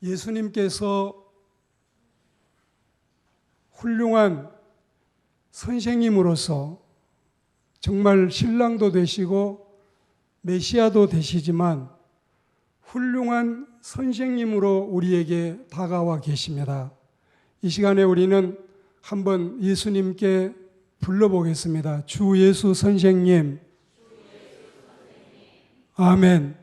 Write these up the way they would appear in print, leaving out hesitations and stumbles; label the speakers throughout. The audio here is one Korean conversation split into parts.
Speaker 1: 예수님께서 훌륭한 선생님으로서 정말 신랑도 되시고 메시아도 되시지만 훌륭한 선생님으로 우리에게 다가와 계십니다. 이 시간에 우리는 한번 예수님께 불러보겠습니다. 주 예수 선생님. 아멘.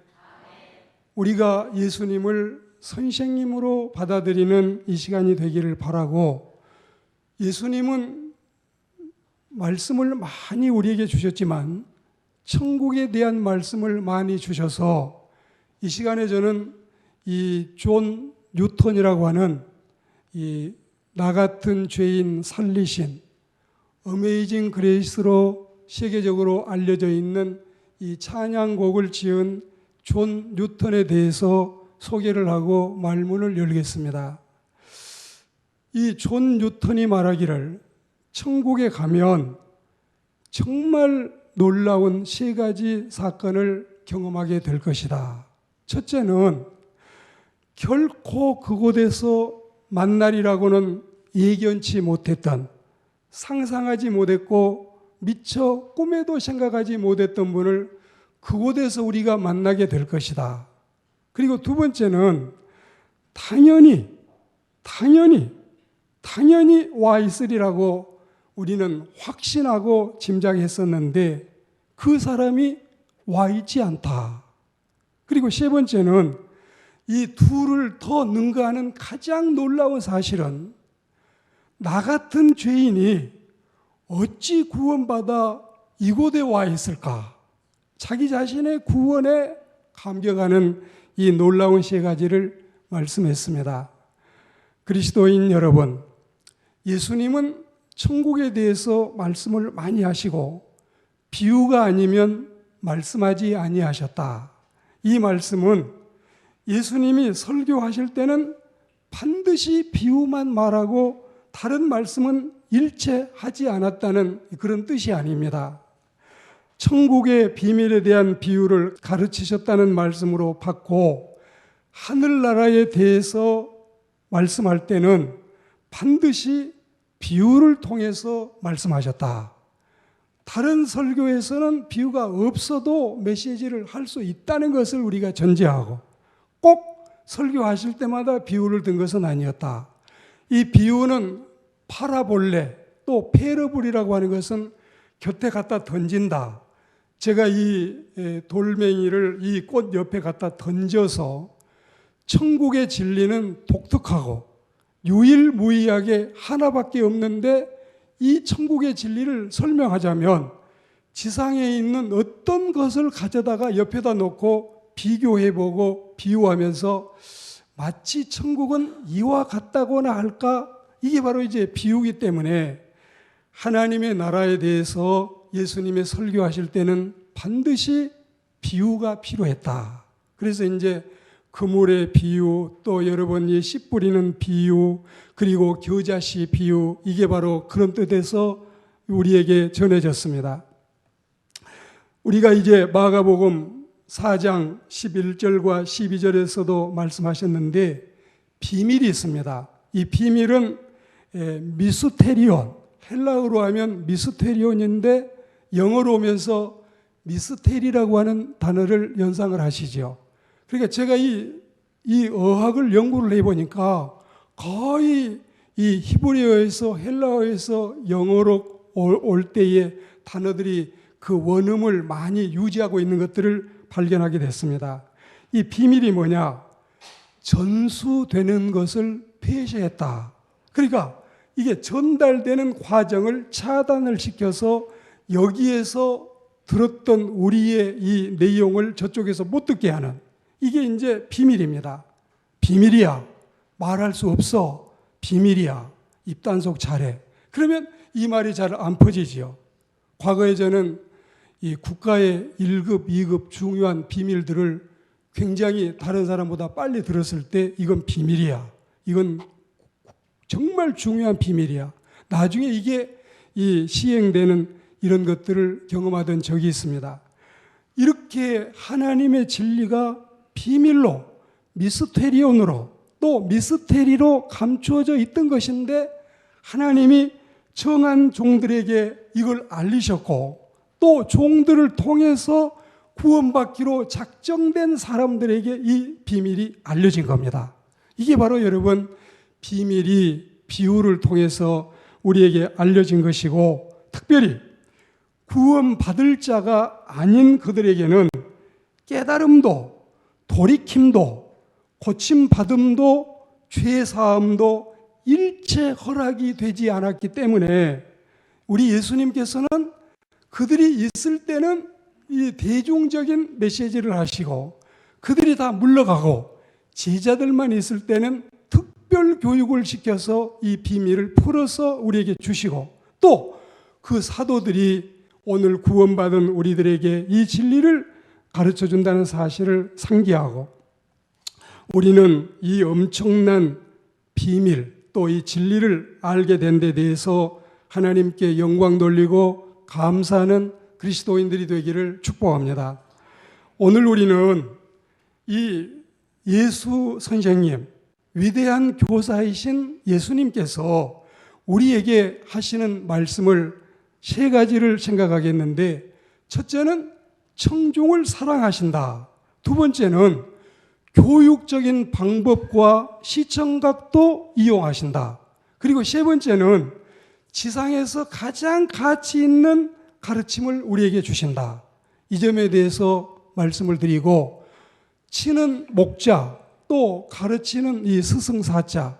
Speaker 1: 우리가 예수님을 선생님으로 받아들이는 이 시간이 되기를 바라고, 예수님은 말씀을 많이 우리에게 주셨지만 천국에 대한 말씀을 많이 주셔서 이 시간에 저는 이 존 뉴턴이라고 하는 이 나 같은 죄인 살리신 어메이징 그레이스로 세계적으로 알려져 있는 이 찬양곡을 지은 존 뉴턴에 대해서 소개를 하고 말문을 열겠습니다. 이 존 뉴턴이 말하기를 천국에 가면 정말 놀라운 세 가지 사건을 경험하게 될 것이다. 첫째는 결코 그곳에서 만날이라고는 예견치 못했던, 상상하지 못했고 미처 꿈에도 생각하지 못했던 분을 그곳에서 우리가 만나게 될 것이다. 그리고 두 번째는 당연히 와 있으리라고 우리는 확신하고 짐작했었는데 그 사람이 와 있지 않다. 그리고 세 번째는 이 둘을 더 능가하는 가장 놀라운 사실은 나 같은 죄인이 어찌 구원받아 이곳에 와 있을까? 자기 자신의 구원에 감격하는 이 놀라운 세 가지를 말씀했습니다. 그리스도인 여러분, 예수님은 천국에 대해서 말씀을 많이 하시고 비유가 아니면 말씀하지 아니하셨다. 이 말씀은 예수님이 설교하실 때는 반드시 비유만 말하고 다른 말씀은 일체 하지 않았다는 그런 뜻이 아닙니다. 천국의 비밀에 대한 비유를 가르치셨다는 말씀으로 받고 하늘나라에 대해서 말씀할 때는 반드시 비유를 통해서 말씀하셨다. 다른 설교에서는 비유가 없어도 메시지를 할 수 있다는 것을 우리가 전제하고 꼭 설교하실 때마다 비유를 든 것은 아니었다. 이 비유는 파라볼레 또 페러블이라고 하는 것은 곁에 갖다 던진다. 제가 이 돌멩이를 이 꽃 옆에 갖다 던져서 천국의 진리는 독특하고 유일무이하게 하나밖에 없는데 이 천국의 진리를 설명하자면 지상에 있는 어떤 것을 가져다가 옆에다 놓고 비교해보고 비유하면서 마치 천국은 이와 같다고나 할까? 이게 바로 이제 비유이기 때문에 하나님의 나라에 대해서 예수님의 설교하실 때는 반드시 비유가 필요했다. 그래서 이제 그물의 비유, 또 여러분이 씨 뿌리는 비유, 그리고 겨자씨 비유, 이게 바로 그런 뜻에서 우리에게 전해졌습니다. 우리가 이제 마가복음 4장 11절과 12절에서도 말씀하셨는데 비밀이 있습니다. 이 비밀은 미스테리온, 헬라어로 하면 미스테리온인데 영어로 오면서 미스테리라고 하는 단어를 연상을 하시죠. 그러니까 제가 이 어학을 연구를 해보니까 거의 이 히브리어에서 헬라어에서 영어로 올 때의 단어들이 그 원음을 많이 유지하고 있는 것들을 발견하게 됐습니다. 이 비밀이 뭐냐? 전수되는 것을 폐쇄했다. 그러니까 이게 전달되는 과정을 차단을 시켜서 여기에서 들었던 우리의 이 내용을 저쪽에서 못 듣게 하는, 이게 이제 비밀입니다. 비밀이야. 말할 수 없어. 비밀이야. 입단속 잘해. 그러면 이 말이 잘 안 퍼지지요. 과거에 저는 이 국가의 1급, 2급 중요한 비밀들을 굉장히 다른 사람보다 빨리 들었을 때 이건 비밀이야. 이건 정말 중요한 비밀이야. 나중에 이게 이 시행되는 이런 것들을 경험하던 적이 있습니다. 이렇게 하나님의 진리가 비밀로, 미스테리온으로 또 미스테리로 감추어져 있던 것인데 하나님이 정한 종들에게 이걸 알리셨고 또 종들을 통해서 구원받기로 작정된 사람들에게 이 비밀이 알려진 겁니다. 이게 바로 여러분 비밀이 비유를 통해서 우리에게 알려진 것이고 특별히 구원받을 자가 아닌 그들에게는 깨달음도 돌이킴도 고침받음도 죄사함도 일체 허락이 되지 않았기 때문에 우리 예수님께서는 그들이 있을 때는 이 대중적인 메시지를 하시고 그들이 다 물러가고 제자들만 있을 때는 특별 교육을 시켜서 이 비밀을 풀어서 우리에게 주시고 또 그 사도들이 오늘 구원받은 우리들에게 이 진리를 가르쳐 준다는 사실을 상기하고 우리는 이 엄청난 비밀 또 이 진리를 알게 된 데 대해서 하나님께 영광 돌리고 감사하는 그리스도인들이 되기를 축복합니다. 오늘 우리는 이 예수 선생님, 위대한 교사이신 예수님께서 우리에게 하시는 말씀을 세 가지를 생각하겠는데 첫째는 청중을 사랑하신다. 두 번째는 교육적인 방법과 시청각도 이용하신다. 그리고 세 번째는 지상에서 가장 가치 있는 가르침을 우리에게 주신다. 이 점에 대해서 말씀을 드리고 치는 목자 또 가르치는 이 스승사자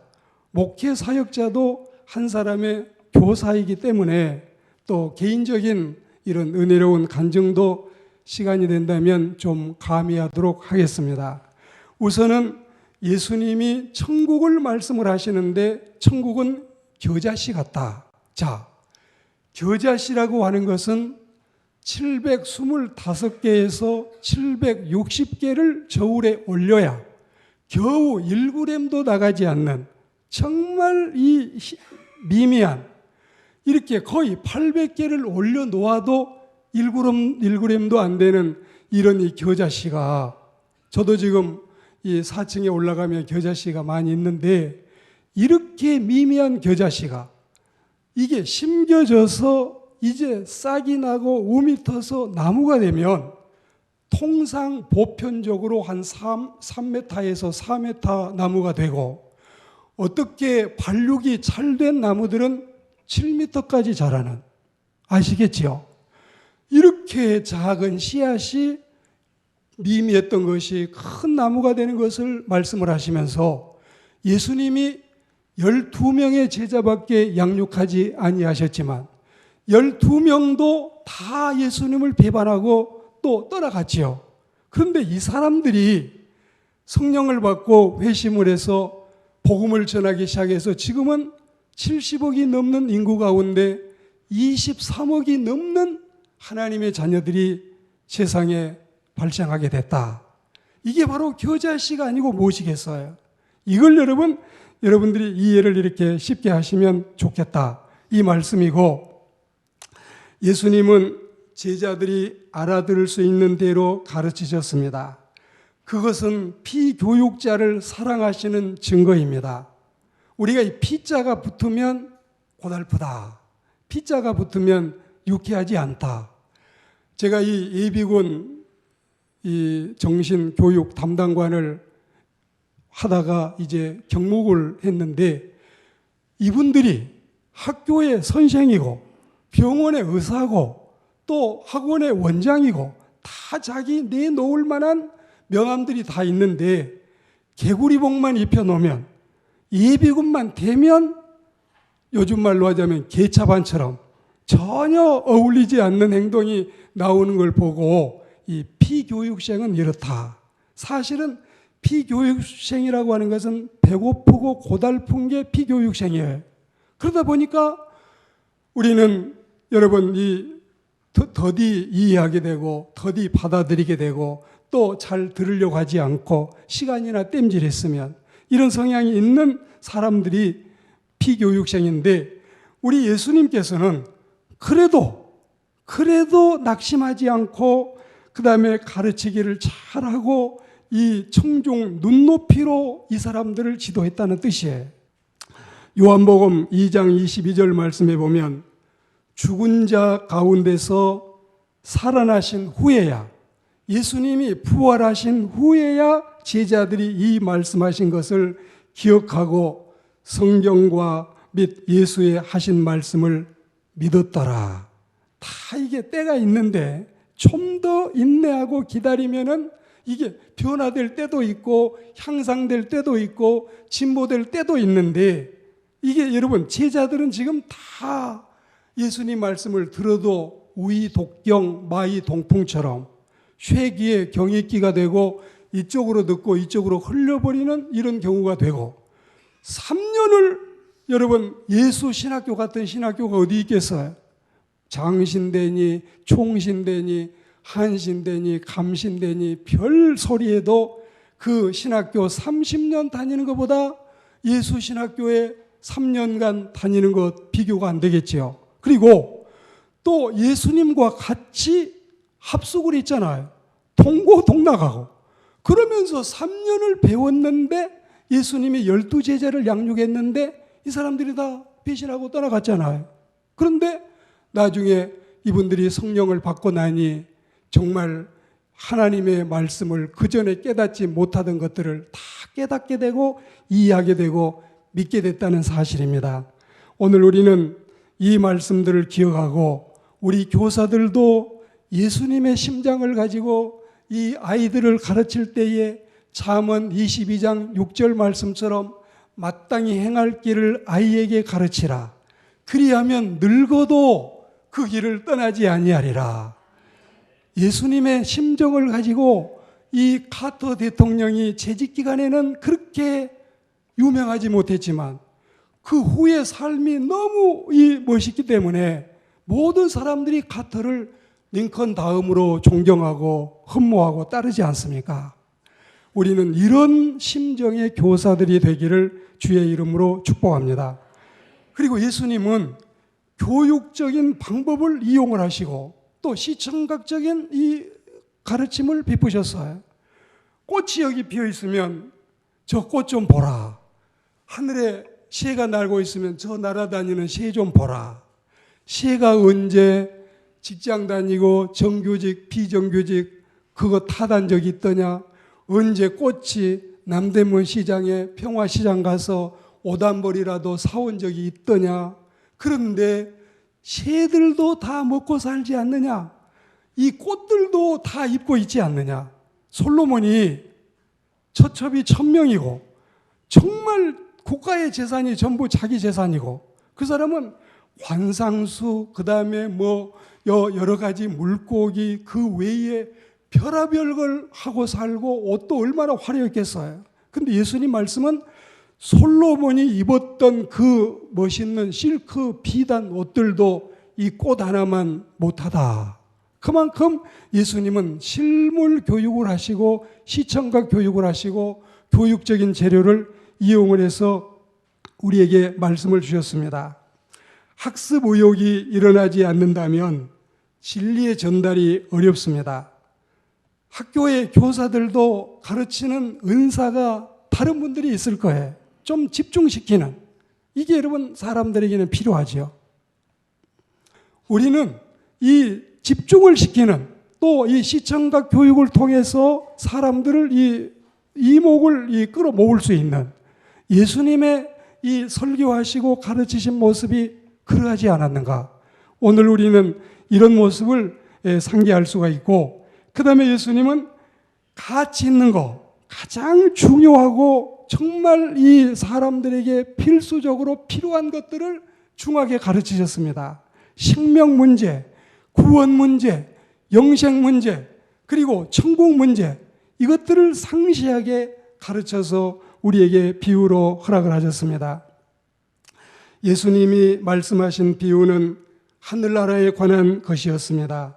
Speaker 1: 목회 사역자도 한 사람의 교사이기 때문에 또 개인적인 이런 은혜로운 간증도 시간이 된다면 좀 가미하도록 하겠습니다. 우선은 예수님이 천국을 말씀을 하시는데 천국은 겨자씨 같다. 자, 겨자씨라고 하는 것은 725개에서 760개를 저울에 올려야 겨우 1g도 나가지 않는 정말 이 미미한 이렇게 거의 800개를 올려놓아도 1g도 안 되는 이런 이 겨자씨가 저도 지금 이 4층에 올라가면 겨자씨가 많이 있는데 이렇게 미미한 겨자씨가 이게 심겨져서 이제 싹이 나고 우미 터서 나무가 되면 통상 보편적으로 한 3m에서 4m 나무가 되고 어떻게 발육이 잘 된 나무들은 7m까지 자라는 아시겠지요? 이렇게 작은 씨앗이 미미했던 것이 큰 나무가 되는 것을 말씀을 하시면서 예수님이 12명의 제자밖에 양육하지 아니하셨지만 12명도 다 예수님을 배반하고 또 떠나갔지요. 그런데 이 사람들이 성령을 받고 회심을 해서 복음을 전하기 시작해서 지금은 70억이 넘는 인구 가운데 23억이 넘는 하나님의 자녀들이 세상에 발생하게 됐다. 이게 바로 겨자씨가 아니고 무엇이겠어요? 이걸 여러분들이 이해를 이렇게 쉽게 하시면 좋겠다. 이 말씀이고 예수님은 제자들이 알아들을 수 있는 대로 가르치셨습니다. 그것은 피교육자를 사랑하시는 증거입니다. 우리가 이 피자가 붙으면 고달프다. 피자가 붙으면 유쾌하지 않다. 제가 이 예비군 이 정신교육 담당관을 하다가 이제 경목을 했는데 이분들이 학교의 선생이고 병원의 의사고 또 학원의 원장이고 다 자기 내놓을 만한 명함들이 다 있는데 개구리복만 입혀놓으면 예비군만 되면 요즘 말로 하자면 개차반처럼 전혀 어울리지 않는 행동이 나오는 걸 보고 이 피교육생은 이렇다. 사실은 피교육생이라고 하는 것은 배고프고 고달픈 게 피교육생이에요. 그러다 보니까 우리는 여러분 더디 이해하게 되고 더디 받아들이게 되고 또 잘 들으려고 하지 않고 시간이나 땜질했으면 이런 성향이 있는 사람들이 피교육생인데 우리 예수님께서는 그래도 낙심하지 않고 그 다음에 가르치기를 잘하고 이 청중 눈높이로 이 사람들을 지도했다는 뜻이에요. 요한복음 2장 22절 말씀에 보면 죽은 자 가운데서 살아나신 후에야, 예수님이 부활하신 후에야 제자들이 이 말씀하신 것을 기억하고 성경과 및 예수의 하신 말씀을 믿었더라. 다 이게 때가 있는데 좀 더 인내하고 기다리면은 이게 변화될 때도 있고 향상될 때도 있고 진보될 때도 있는데, 이게 여러분 제자들은 지금 다 예수님 말씀을 들어도 우이 독경 마이 동풍처럼 쇠기에 경익기가 되고 이쪽으로 듣고 이쪽으로 흘려버리는 이런 경우가 되고, 3년을 여러분 예수 신학교 같은 신학교가 어디 있겠어요? 장신대니 총신대니 한신대니 감신대니 별 소리에도 그 신학교 30년 다니는 것보다 예수 신학교에 3년간 다니는 것 비교가 안 되겠지요. 그리고 또 예수님과 같이 합숙을 했잖아요. 동고동락하고. 그러면서 3년을 배웠는데 예수님이 12제자를 양육했는데 이 사람들이 다 배신하고 떠나갔잖아요. 그런데 나중에 이분들이 성령을 받고 나니 정말 하나님의 말씀을 그전에 깨닫지 못하던 것들을 다 깨닫게 되고 이해하게 되고 믿게 됐다는 사실입니다. 오늘 우리는 이 말씀들을 기억하고 우리 교사들도 예수님의 심장을 가지고 이 아이들을 가르칠 때에 잠언 22장 6절 말씀처럼 마땅히 행할 길을 아이에게 가르치라. 그리하면 늙어도 그 길을 떠나지 아니하리라. 예수님의 심정을 가지고 이 카터 대통령이 재직 기간에는 그렇게 유명하지 못했지만 그 후의 삶이 너무 멋있기 때문에 모든 사람들이 카터를 링컨 다음으로 존경하고 흠모하고 따르지 않습니까? 우리는 이런 심정의 교사들이 되기를 주의 이름으로 축복합니다. 그리고 예수님은 교육적인 방법을 이용을 하시고 또 시청각적인 이 가르침을 베푸셨어요. 꽃이 여기 피어 있으면 저 꽃 좀 보라. 하늘에 새가 날고 있으면 저 날아다니는 새 좀 보라. 새가 언제 직장 다니고 정규직 비정규직 그거 타단 적이 있더냐? 언제 꽃이 남대문 시장에 평화시장 가서 오단벌이라도 사온 적이 있더냐? 그런데 새들도 다 먹고 살지 않느냐? 이 꽃들도 다 입고 있지 않느냐? 솔로몬이 처첩이 1000명이고 정말 국가의 재산이 전부 자기 재산이고 그 사람은 관상수 그다음에 뭐 여러 가지 물고기 그 외에 별의별 걸 하고 살고 옷도 얼마나 화려했겠어요. 근데 예수님 말씀은 솔로몬이 입었던 그 멋있는 실크 비단 옷들도 이 꽃 하나만 못하다. 그만큼 예수님은 실물 교육을 하시고 시청각 교육을 하시고 교육적인 재료를 이용을 해서 우리에게 말씀을 주셨습니다. 학습 의욕이 일어나지 않는다면 진리의 전달이 어렵습니다. 학교의 교사들도 가르치는 은사가 다른 분들이 있을 거예요. 좀 집중시키는, 이게 여러분 사람들에게는 필요하죠. 우리는 이 집중을 시키는 또 이 시청각 교육을 통해서 사람들을 이 이목을 끌어모을 수 있는 예수님의 이 설교하시고 가르치신 모습이 그러하지 않았는가? 오늘 우리는 이런 모습을 상기할 수가 있고, 그 다음에 예수님은 가치 있는 거, 가장 중요하고 정말 이 사람들에게 필수적으로 필요한 것들을 중하게 가르치셨습니다. 생명 문제, 구원 문제, 영생 문제, 그리고 천국 문제, 이것들을 상세하게 가르쳐서 우리에게 비유로 허락을 하셨습니다. 예수님이 말씀하신 비유는 하늘나라에 관한 것이었습니다.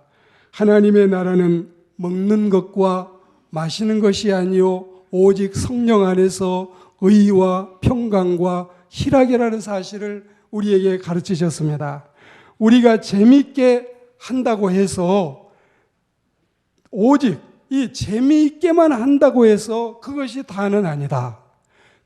Speaker 1: 하나님의 나라는 먹는 것과 마시는 것이 아니요 오직 성령 안에서 의와 평강과 희락이라는 사실을 우리에게 가르치셨습니다. 우리가 재미있게 한다고 해서 오직 이 재미있게만 한다고 해서 그것이 다는 아니다.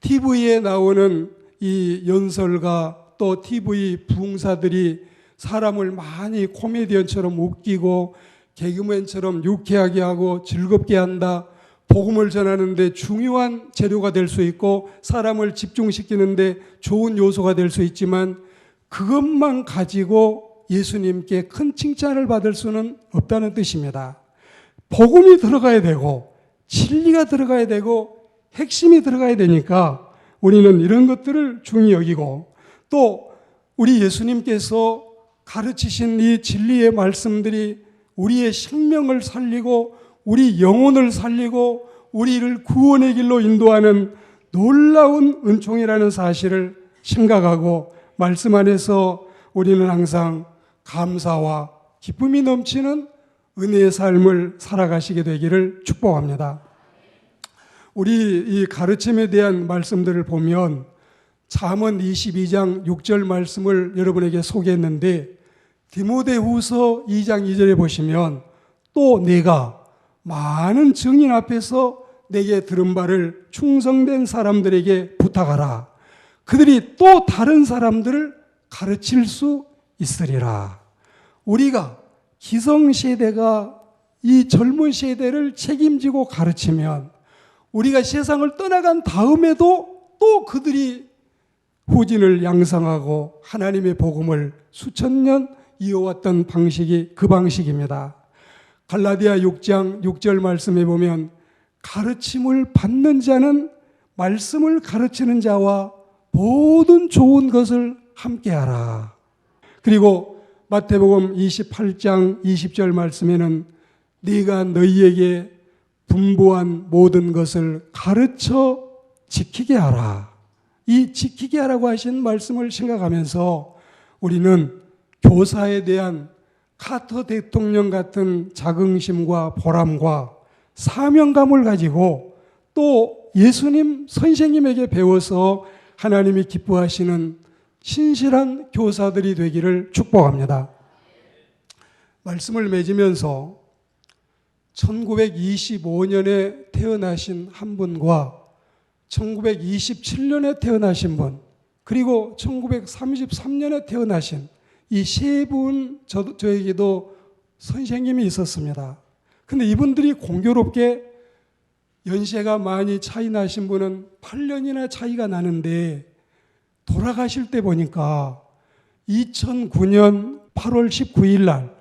Speaker 1: TV에 나오는 이 연설가 또 TV 부흥사들이 사람을 많이 코미디언처럼 웃기고 개그맨처럼 유쾌하게 하고 즐겁게 한다. 복음을 전하는데 중요한 재료가 될 수 있고 사람을 집중시키는데 좋은 요소가 될 수 있지만 그것만 가지고 예수님께 큰 칭찬을 받을 수는 없다는 뜻입니다. 복음이 들어가야 되고 진리가 들어가야 되고 핵심이 들어가야 되니까 우리는 이런 것들을 중히 여기고 또 우리 예수님께서 가르치신 이 진리의 말씀들이 우리의 생명을 살리고 우리 영혼을 살리고 우리를 구원의 길로 인도하는 놀라운 은총이라는 사실을 생각하고 말씀 안에서 우리는 항상 감사와 기쁨이 넘치는 은혜의 삶을 살아가시게 되기를 축복합니다. 우리 이 가르침에 대한 말씀들을 보면 잠언 22장 6절 말씀을 여러분에게 소개했는데 디모데후서 2장 2절에 보시면 또 내가 많은 증인 앞에서 내게 들은 바를 충성된 사람들에게 부탁하라. 그들이 또 다른 사람들을 가르칠 수 있으리라. 우리가 기성세대가 이 젊은 세대를 책임지고 가르치면 우리가 세상을 떠나간 다음에도 또 그들이 후진을 양성하고 하나님의 복음을 수천 년 이어왔던 방식이 그 방식입니다. 갈라디아 6장 6절 말씀에 보면 가르침을 받는 자는 말씀을 가르치는 자와 모든 좋은 것을 함께하라. 그리고 마태복음 28장 20절 말씀에는 네가 너희에게 분부한 모든 것을 가르쳐 지키게 하라. 이 지키게 하라고 하신 말씀을 생각하면서 우리는 교사에 대한 카터 대통령 같은 자긍심과 보람과 사명감을 가지고 또 예수님 선생님에게 배워서 하나님이 기뻐하시는 신실한 교사들이 되기를 축복합니다. 말씀을 맺으면서 1925년에 태어나신 한 분과 1927년에 태어나신 분 그리고 1933년에 태어나신 이 세 분 저에게도 선생님이 있었습니다. 근데 이분들이 공교롭게 연세가 많이 차이 나신 분은 8년이나 차이가 나는데 돌아가실 때 보니까 2009년 8월 19일 날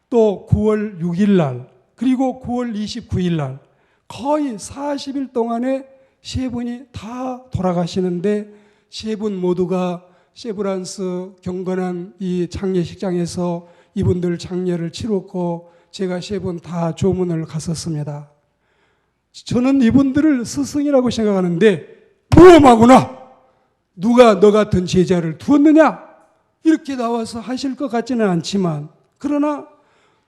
Speaker 1: 또 9월 6일 날 그리고 9월 29일 날 거의 40일 동안에 세 분이 다 돌아가시는데 세 분 모두가 세브란스 경건한 이 장례식장에서 이분들 장례를 치렀고 제가 세 분 다 조문을 갔었습니다. 저는 이분들을 스승이라고 생각하는데 모험하구나. 누가 너 같은 제자를 두었느냐? 이렇게 나와서 하실 것 같지는 않지만 그러나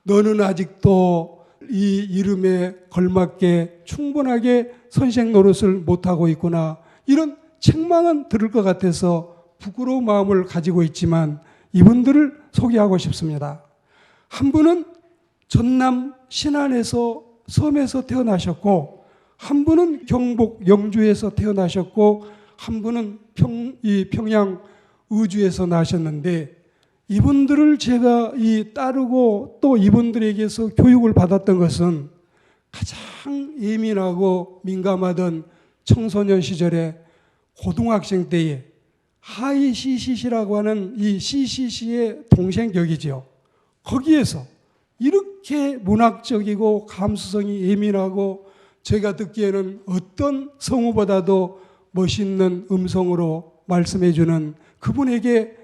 Speaker 1: 너는 아직도 이 이름에 걸맞게 충분하게 선생 노릇을 못하고 있구나. 이런 책망은 들을 것 같아서 부끄러운 마음을 가지고 있지만 이분들을 소개하고 싶습니다. 한 분은 전남 신안에서 섬에서 태어나셨고 한 분은 경북 영주에서 태어나셨고 한 분은 평양 의주에서 나셨는데 이분들을 제가 따르고 또 이분들에게서 교육을 받았던 것은 가장 예민하고 민감하던 청소년 시절에 고등학생 때에 하이 CCC라고 하는 이 CCC의 동생 격이죠. 거기에서 이렇게 문학적이고 감수성이 예민하고 제가 듣기에는 어떤 성우보다도 멋있는 음성으로 말씀해주는 그분에게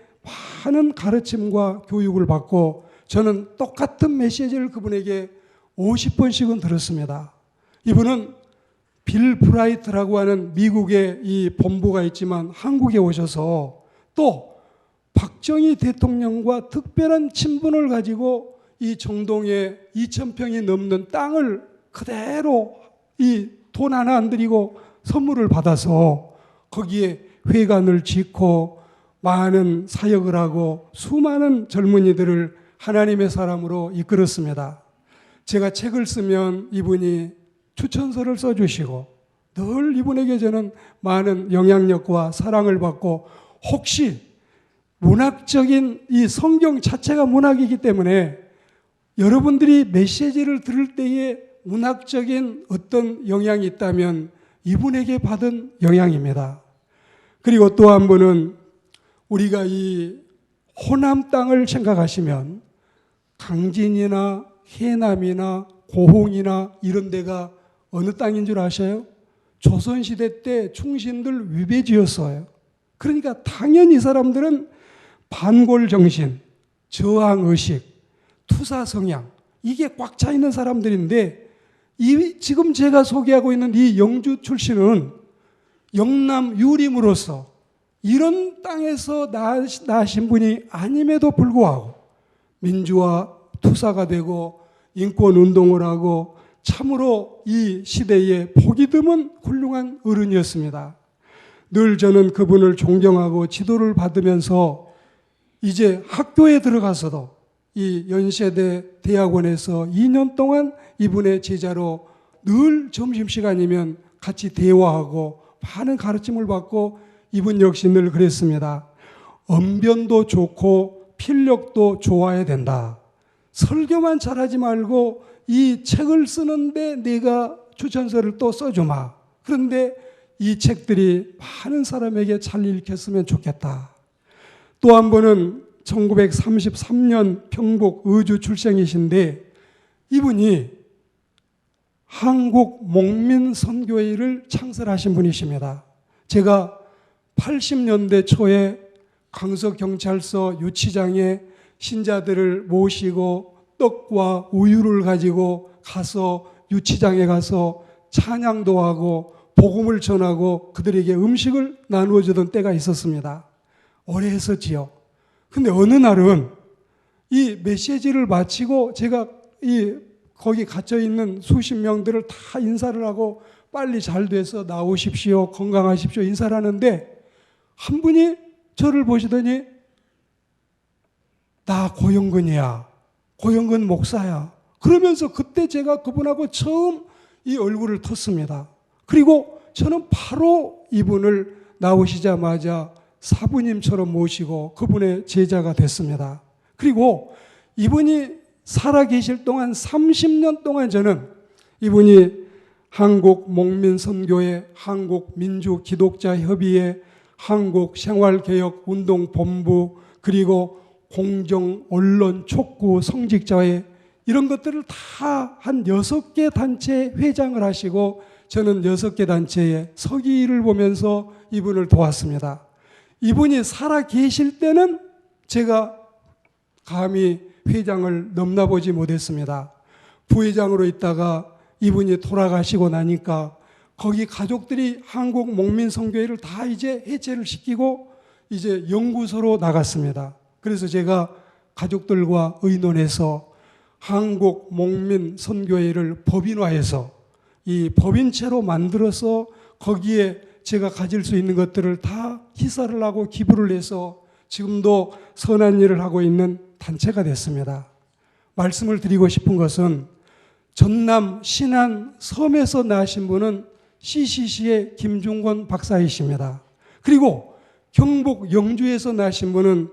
Speaker 1: 많은 가르침과 교육을 받고 저는 똑같은 메시지를 그분에게 50번씩은 들었습니다. 이분은 빌 브라이트라고 하는 미국의 이 본부가 있지만 한국에 오셔서 또 박정희 대통령과 특별한 친분을 가지고 이 정동에 2,000평이 넘는 땅을 그대로 이 돈 하나 안 들이고 선물을 받아서 거기에 회관을 짓고 많은 사역을 하고 수많은 젊은이들을 하나님의 사람으로 이끌었습니다. 제가 책을 쓰면 이분이 추천서를 써주시고 늘 이분에게 저는 많은 영향력과 사랑을 받고, 혹시 문학적인 이 성경 자체가 문학이기 때문에 여러분들이 메시지를 들을 때에 문학적인 어떤 영향이 있다면 이분에게 받은 영향입니다. 그리고 또 한 분은, 우리가 이 호남 땅을 생각하시면 강진이나 해남이나 고흥이나 이런 데가 어느 땅인 줄 아셔요? 조선시대 때 충신들 위배지였어요. 그러니까 당연히 이 사람들은 반골정신, 저항의식, 투사성향, 이게 꽉 차 있는 사람들인데, 지금 제가 소개하고 있는 이 영주 출신은 영남 유림으로서 이런 땅에서 나신 분이 아님에도 불구하고 민주화 투사가 되고 인권운동을 하고 참으로 이 시대에 보기 드문 훌륭한 어른이었습니다. 늘 저는 그분을 존경하고 지도를 받으면서 이제 학교에 들어가서도 이 연세대 대학원에서 2년 동안 이분의 제자로 늘 점심시간이면 같이 대화하고 많은 가르침을 받고, 이분 역시 늘 그랬습니다. 언변도 좋고 필력도 좋아야 된다. 설교만 잘하지 말고 이 책을 쓰는데 내가 추천서를 또 써주마. 그런데 이 책들이 많은 사람에게 잘 읽혔으면 좋겠다. 또 한 번은 1933년 평북 의주 출생이신데, 이분이 한국 목민선교회를 창설하신 분이십니다. 제가 80년대 초에 강서경찰서 유치장에 신자들을 모시고 떡과 우유를 가지고 가서 유치장에 가서 찬양도 하고 복음을 전하고 그들에게 음식을 나누어 주던 때가 있었습니다. 오래 했었지요. 근데 어느 날은 이 메시지를 마치고 제가 거기 갇혀 있는 수십 명들을 다 인사를 하고 빨리 잘 돼서 나오십시오, 건강하십시오 인사를 하는데, 한 분이 저를 보시더니 나 고영근이야, 고영근 목사야. 그러면서 그때 제가 그분하고 처음 이 얼굴을 텄습니다. 그리고 저는 바로 이분을 나오시자마자 사부님처럼 모시고 그분의 제자가 됐습니다. 그리고 이분이 살아계실 동안 30년 동안 저는 이분이 한국목민선교회, 한국민주기독자협의회, 한국생활개혁운동본부, 그리고 공정언론촉구 성직자회, 이런 것들을 다 한 6개 단체 회장을 하시고, 저는 6개 단체의 서기를 보면서 이분을 도왔습니다. 이분이 살아 계실 때는 제가 감히 회장을 넘나보지 못했습니다. 부회장으로 있다가 이분이 돌아가시고 나니까 거기 가족들이 한국목민선교회를 다 이제 해체를 시키고 이제 연구소로 나갔습니다. 그래서 제가 가족들과 의논해서 한국목민선교회를 법인화해서 이 법인체로 만들어서 거기에 제가 가질 수 있는 것들을 다 희사를 하고 기부를 해서 지금도 선한 일을 하고 있는 단체가 됐습니다. 말씀을 드리고 싶은 것은, 전남 신안 섬에서 나신 분은 CCC의 김중권 박사이십니다. 그리고 경북 영주에서 나신 분은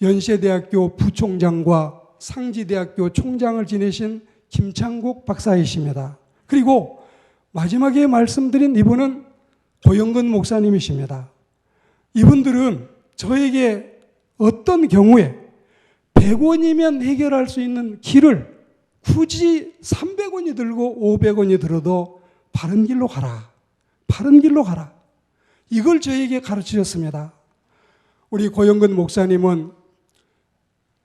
Speaker 1: 연세대학교 부총장과 상지대학교 총장을 지내신 김창국 박사이십니다. 그리고 마지막에 말씀드린 이분은 고영근 목사님이십니다. 이분들은 저에게 어떤 경우에 100원이면 해결할 수 있는 길을 굳이 300원이 들고 500원이 들어도 바른 길로 가라, 바른 길로 가라, 이걸 저에게 가르치셨습니다. 우리 고영근 목사님은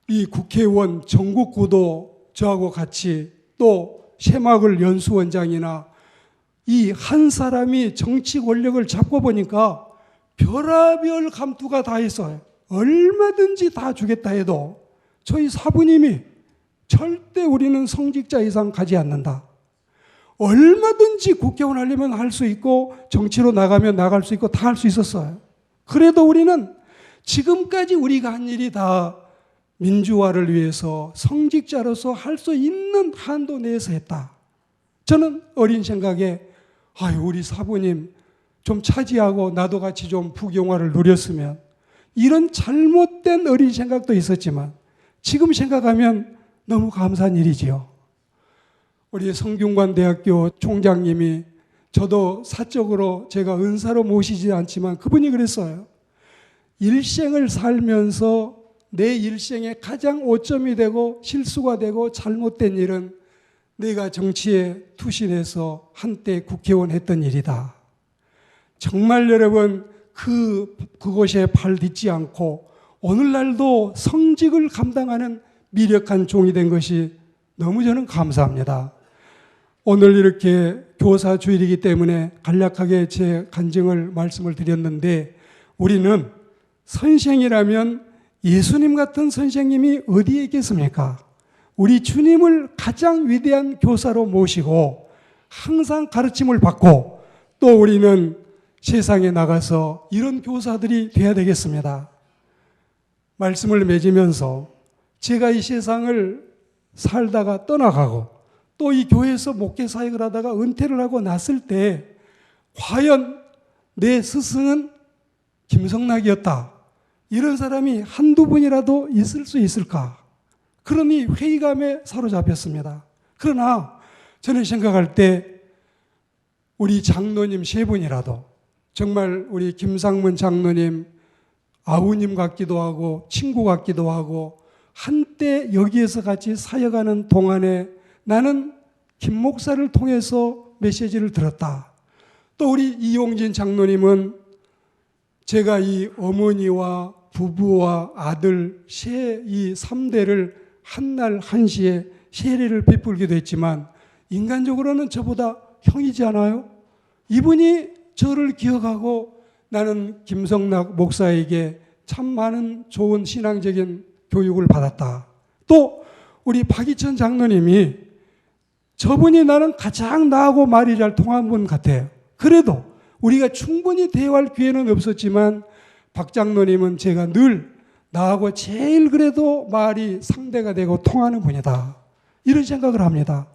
Speaker 1: 이 국회의원 전국구도 저하고 같이, 또 새마을 연수원장이나 이 한 사람이 정치 권력을 잡고 보니까 별의별 감투가 다 있어요. 얼마든지 다 주겠다 해도 저희 사부님이 절대 우리는 성직자 이상 가지 않는다. 얼마든지 국회의원 하려면 할 수 있고 정치로 나가면 나갈 수 있고 다 할 수 있었어요. 그래도 우리는 지금까지 우리가 한 일이 다 민주화를 위해서 성직자로서 할 수 있는 한도 내에서 했다. 저는 어린 생각에 우리 사부님 좀 차지하고 나도 같이 좀 부경화를 누렸으면, 이런 잘못된 어린 생각도 있었지만 지금 생각하면 너무 감사한 일이지요. 우리 성균관대학교 총장님이, 저도 사적으로 제가 은사로 모시지 않지만 그분이 그랬어요. 일생을 살면서 내 일생에 가장 오점이 되고 실수가 되고 잘못된 일은 내가 정치에 투신해서 한때 국회의원 했던 일이다. 정말 여러분, 그곳에 발 딛지 않고 오늘날도 성직을 감당하는 미력한 종이 된 것이 너무 저는 감사합니다. 오늘 이렇게 교사 주일이기 때문에 간략하게 제 간증을 말씀을 드렸는데, 우리는 선생이라면 예수님 같은 선생님이 어디에 있겠습니까? 우리 주님을 가장 위대한 교사로 모시고 항상 가르침을 받고, 또 우리는 세상에 나가서 이런 교사들이 돼야 되겠습니다. 말씀을 맺으면서 제가 이 세상을 살다가 떠나가고 또 이 교회에서 목회 사역을 하다가 은퇴를 하고 났을 때 과연 내 스승은 김성락이었다, 이런 사람이 한두 분이라도 있을 수 있을까? 그러니 회의감에 사로잡혔습니다. 그러나 저는 생각할 때 우리 장로님 세 분이라도, 정말 우리 김상문 장로님 아우님 같기도 하고 친구 같기도 하고, 한때 여기에서 같이 사역하는 동안에 나는 김 목사를 통해서 메시지를 들었다. 또 우리 이용진 장로님은 제가 이 어머니와 부부와 아들 이 3대를 한날 한시에 세례를 베풀기도 했지만 인간적으로는 저보다 형이지 않아요? 이분이 저를 기억하고 나는 김성락 목사에게 참 많은 좋은 신앙적인 교육을 받았다. 또 우리 박이천 장로님이, 저분이 나는 가장 나하고 말이 잘 통한 분 같아요. 그래도 우리가 충분히 대화할 기회는 없었지만 박 장로님은 제가 늘 나하고 제일 그래도 말이 상대가 되고 통하는 분이다, 이런 생각을 합니다.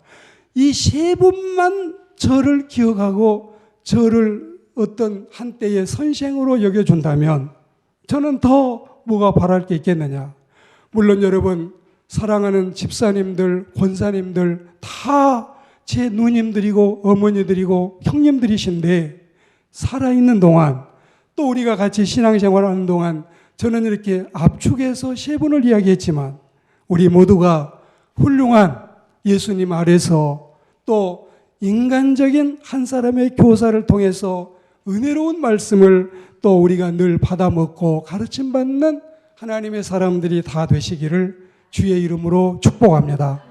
Speaker 1: 이 세 분만 저를 기억하고 저를 어떤 한때의 선생으로 여겨준다면 저는 더 뭐가 바랄 게 있겠느냐. 물론 여러분, 사랑하는 집사님들, 권사님들 다 제 누님들이고 어머니들이고 형님들이신데, 살아있는 동안 또 우리가 같이 신앙생활을 하는 동안 저는 이렇게 압축해서 세 분을 이야기했지만, 우리 모두가 훌륭한 예수님 아래서 또 인간적인 한 사람의 교사를 통해서 은혜로운 말씀을 또 우리가 늘 받아먹고 가르침받는 하나님의 사람들이 다 되시기를 주의 이름으로 축복합니다.